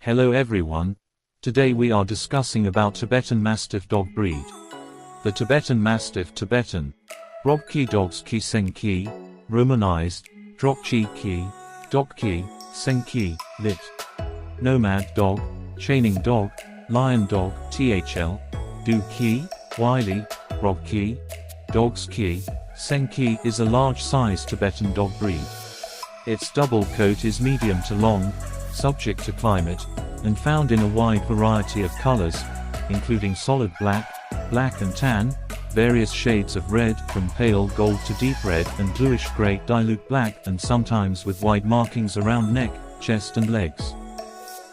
Hello everyone. Today we are discussing about Tibetan Mastiff Dog breed. The Tibetan Mastiff Tibetan Robki Dogs Ki Senki, Romanized, Drokchi Ki, Dokki, Senki, lit. Nomad Dog, Chaining Dog, Lion Dog, THL, Du Ki, Wily, Robki, Dogs Ki, Senki is a large-sized Tibetan dog breed. Its double coat is medium to long, subject to climate, and found in a wide variety of colors, including solid black, black and tan, various shades of red from pale gold to deep red and bluish-gray dilute black, and sometimes with white markings around neck, chest and legs.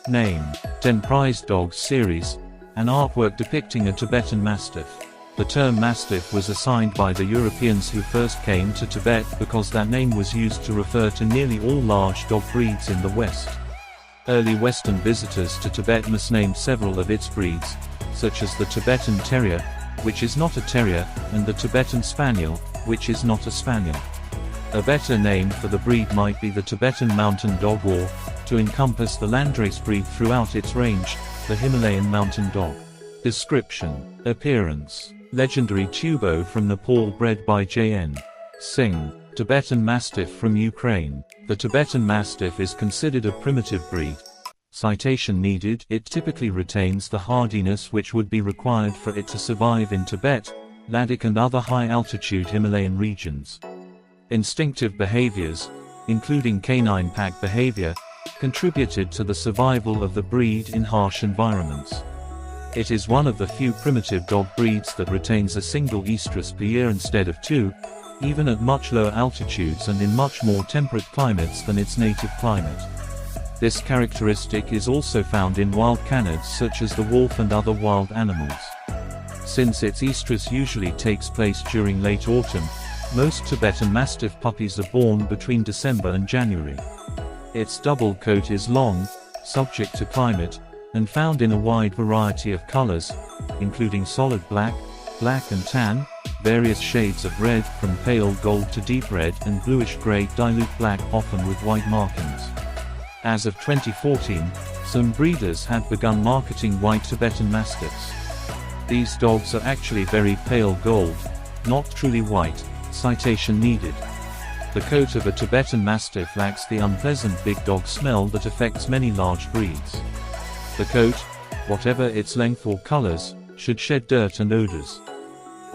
Name: Temperament Dogs series, an artwork depicting a Tibetan Mastiff. The term Mastiff was assigned by the Europeans who first came to Tibet because that name was used to refer to nearly all large dog breeds in the West. Early Western visitors to Tibet misnamed several of its breeds, such as the Tibetan Terrier, which is not a terrier, and the Tibetan Spaniel, which is not a spaniel. A better name for the breed might be the Tibetan Mountain Dog, or, to encompass the landrace breed throughout its range, the Himalayan Mountain Dog. Description: Appearance: legendary tubo from Nepal bred by J.N. Singh. Tibetan Mastiff from Ukraine. The Tibetan Mastiff is considered a primitive breed. Citation needed: it typically retains the hardiness which would be required for it to survive in Tibet, Ladakh and other high-altitude Himalayan regions. Instinctive behaviors, including canine pack behavior, contributed to the survival of the breed in harsh environments. It is one of the few primitive dog breeds that retains a single estrus per year instead of two, even at much lower altitudes and in much more temperate climates than its native climate. This characteristic is also found in wild canids such as the wolf and other wild animals. Since its estrus usually takes place during late autumn, most Tibetan Mastiff puppies are born between December and January. Its double coat is long, subject to climate, and found in a wide variety of colors, including solid black, black and tan, various shades of red from pale gold to deep red and bluish-gray dilute black, often with white markings. As of 2014, some breeders had begun marketing white Tibetan Mastiffs. These dogs are actually very pale gold, not truly white. Citation needed. The coat of a Tibetan Mastiff lacks the unpleasant big dog smell that affects many large breeds. The coat, whatever its length or colors, should shed dirt and odors.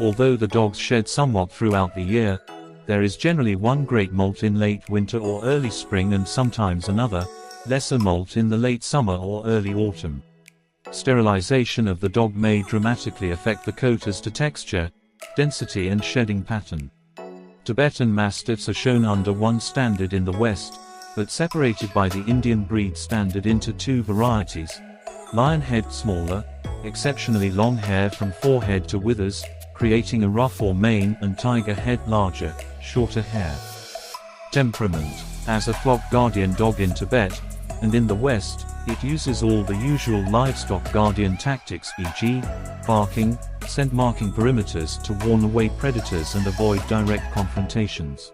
Although the dogs shed somewhat throughout the year, there is generally one great molt in late winter or early spring and sometimes another, lesser molt in the late summer or early autumn. Sterilization of the dog may dramatically affect the coat as to texture, density and shedding pattern. Tibetan Mastiffs are shown under one standard in the West, but separated by the Indian breed standard into two varieties. Lion head smaller, exceptionally long hair from forehead to withers, creating a ruff or mane, and tiger head larger, shorter hair. Temperament. As a flock guardian dog in Tibet, and in the West, it uses all the usual livestock guardian tactics, e.g., barking, scent marking perimeters to warn away predators and avoid direct confrontations.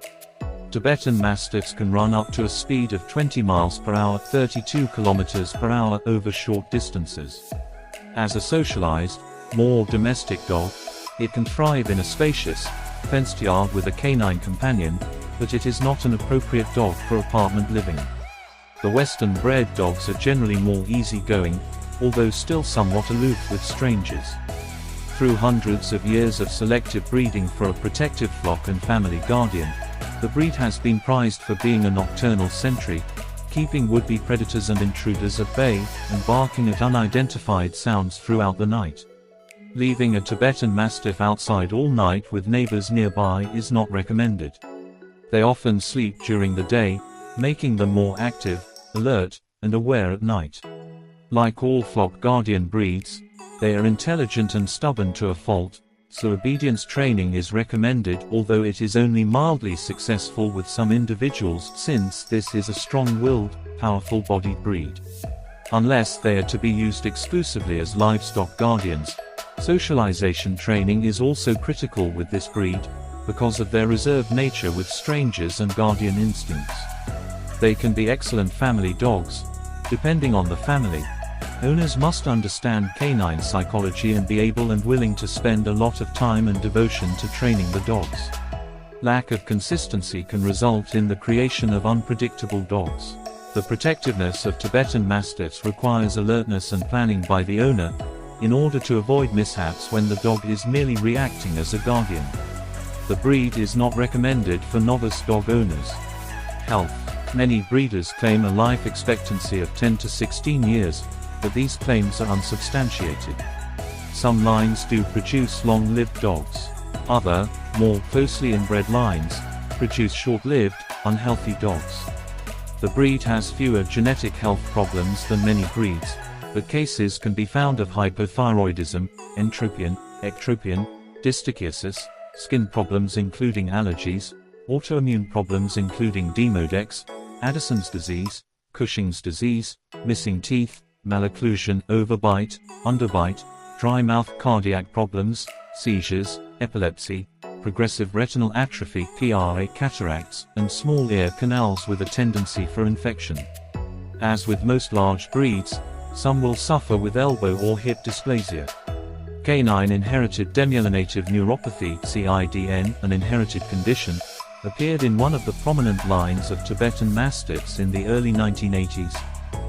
Tibetan Mastiffs can run up to a speed of 20 miles per hour, 32 kilometers per hour over short distances. As a socialized, more domestic dog, it can thrive in a spacious, fenced yard with a canine companion, but it is not an appropriate dog for apartment living. The Western-bred dogs are generally more easygoing, although still somewhat aloof with strangers. Through hundreds of years of selective breeding for a protective flock and family guardian, the breed has been prized for being a nocturnal sentry, keeping would-be predators and intruders at bay, and barking at unidentified sounds throughout the night. Leaving a Tibetan Mastiff outside all night with neighbors nearby is not recommended. They often sleep during the day, making them more active, alert, and aware at night. Like all flock guardian breeds, they are intelligent and stubborn to a fault, so obedience training is recommended, although it is only mildly successful with some individuals since this is a strong-willed, powerful-bodied breed. Unless they are to be used exclusively as livestock guardians, socialization training is also critical with this breed, because of their reserved nature with strangers and guardian instincts. They can be excellent family dogs, depending on the family. Owners must understand canine psychology and be able and willing to spend a lot of time and devotion to training the dogs. Lack of consistency can result in the creation of unpredictable dogs. The protectiveness of Tibetan Mastiffs requires alertness and planning by the owner, in order to avoid mishaps when the dog is merely reacting as a guardian. The breed is not recommended for novice dog owners. Health. Many breeders claim a life expectancy of 10 to 16 years, but these claims are unsubstantiated. Some lines do produce long-lived dogs. Other, more closely inbred lines, produce short-lived, unhealthy dogs. The breed has fewer genetic health problems than many breeds, but cases can be found of hypothyroidism, entropion, ectropion, dystichiosis, skin problems including allergies, autoimmune problems including Demodex, Addison's disease, Cushing's disease, missing teeth, malocclusion, overbite, underbite, dry mouth, cardiac problems, seizures, epilepsy, progressive retinal atrophy (PRA), cataracts, and small ear canals with a tendency for infection. As with most large breeds, some will suffer with elbow or hip dysplasia. Canine inherited demyelinative neuropathy (CIDN), an inherited condition, appeared in one of the prominent lines of Tibetan Mastiffs in the early 1980s.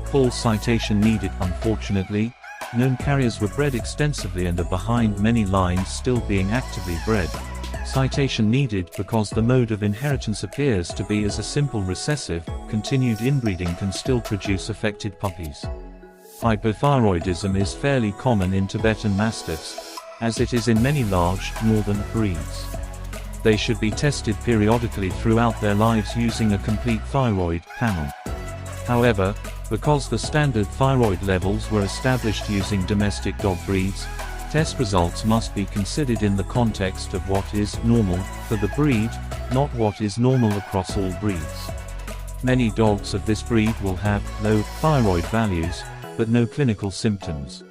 Full citation needed. Unfortunately, known carriers were bred extensively and are behind many lines still being actively bred. Citation needed because the mode of inheritance appears to be as a simple recessive. Continued inbreeding can still produce affected puppies. Hypothyroidism is fairly common in Tibetan Mastiffs, as it is in many large, northern breeds. They should be tested periodically throughout their lives using a complete thyroid panel. However, because the standard thyroid levels were established using domestic dog breeds, test results must be considered in the context of what is normal for the breed, not what is normal across all breeds. Many dogs of this breed will have low thyroid values, but no clinical symptoms.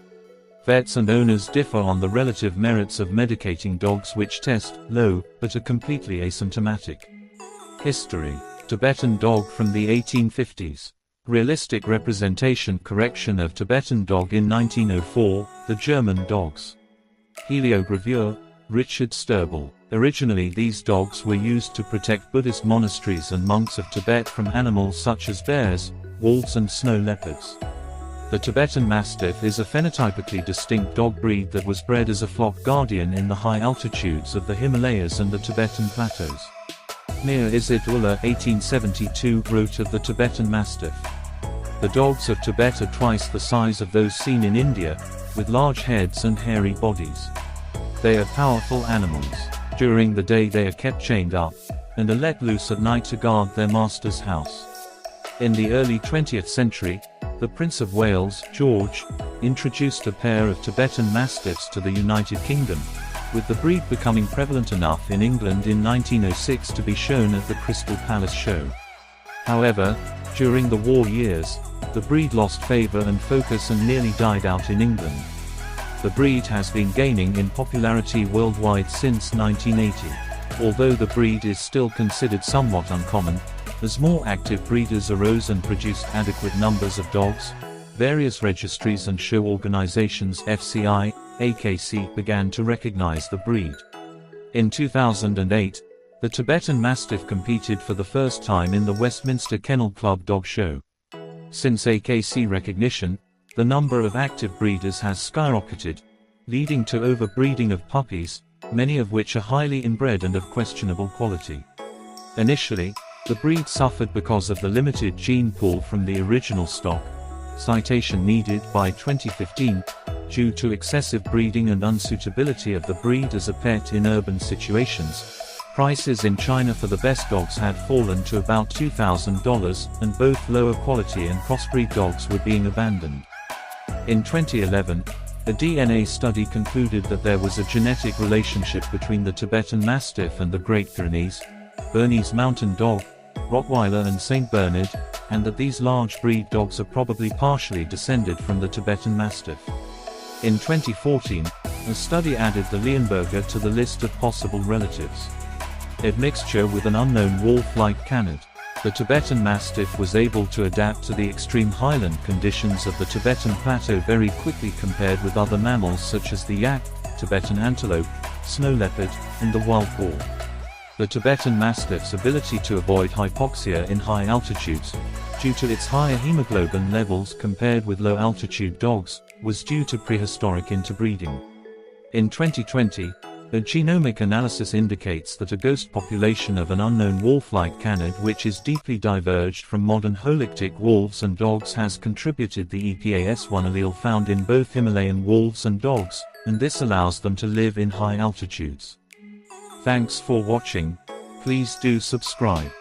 Vets and owners differ on the relative merits of medicating dogs which test low, but are completely asymptomatic. History. Tibetan dog from the 1850s. Realistic representation correction of Tibetan dog in 1904, the German dogs. Heliogravure, Richard Sterbel. Originally these dogs were used to protect Buddhist monasteries and monks of Tibet from animals such as bears, wolves and snow leopards. The Tibetan Mastiff is a phenotypically distinct dog breed that was bred as a flock guardian in the high altitudes of the Himalayas and the Tibetan plateaus. Mir Izzat Ullah 1872 wrote of the Tibetan Mastiff. The dogs of Tibet are twice the size of those seen in India, with large heads and hairy bodies. They are powerful animals. During the day they are kept chained up, and are let loose at night to guard their master's house. In the early 20th century, the Prince of Wales, George, introduced a pair of Tibetan Mastiffs to the United Kingdom, with the breed becoming prevalent enough in England in 1906 to be shown at the Crystal Palace show. However, during the war years, the breed lost favor and focus and nearly died out in England. The breed has been gaining in popularity worldwide since 1980. Although the breed is still considered somewhat uncommon, as more active breeders arose and produced adequate numbers of dogs, various registries and show organizations FCI, AKC began to recognize the breed. In 2008, the Tibetan Mastiff competed for the first time in the Westminster Kennel Club Dog Show. Since AKC recognition, the number of active breeders has skyrocketed, leading to overbreeding of puppies, many of which are highly inbred and of questionable quality. Initially, the breed suffered because of the limited gene pool from the original stock. Citation needed by 2015, due to excessive breeding and unsuitability of the breed as a pet in urban situations. Prices in China for the best dogs had fallen to about $2,000, and both lower quality and crossbreed dogs were being abandoned. In 2011, a DNA study concluded that there was a genetic relationship between the Tibetan Mastiff and the Great Bernese Mountain Dog, Rottweiler and St. Bernard, and that these large breed dogs are probably partially descended from the Tibetan Mastiff. In 2014, a study added the Leonberger to the list of possible relatives. Admixture with an unknown wolf-like canid. The Tibetan Mastiff was able to adapt to the extreme highland conditions of the Tibetan Plateau very quickly compared with other mammals such as the yak, Tibetan antelope, snow leopard, and the wild boar. The Tibetan Mastiff's ability to avoid hypoxia in high altitudes, due to its higher hemoglobin levels compared with low-altitude dogs, was due to prehistoric interbreeding. In 2020, a genomic analysis indicates that a ghost population of an unknown wolf-like canid which is deeply diverged from modern holictic wolves and dogs has contributed the EPAS1 allele found in both Himalayan wolves and dogs, and this allows them to live in high altitudes. Thanks for watching. Please do subscribe.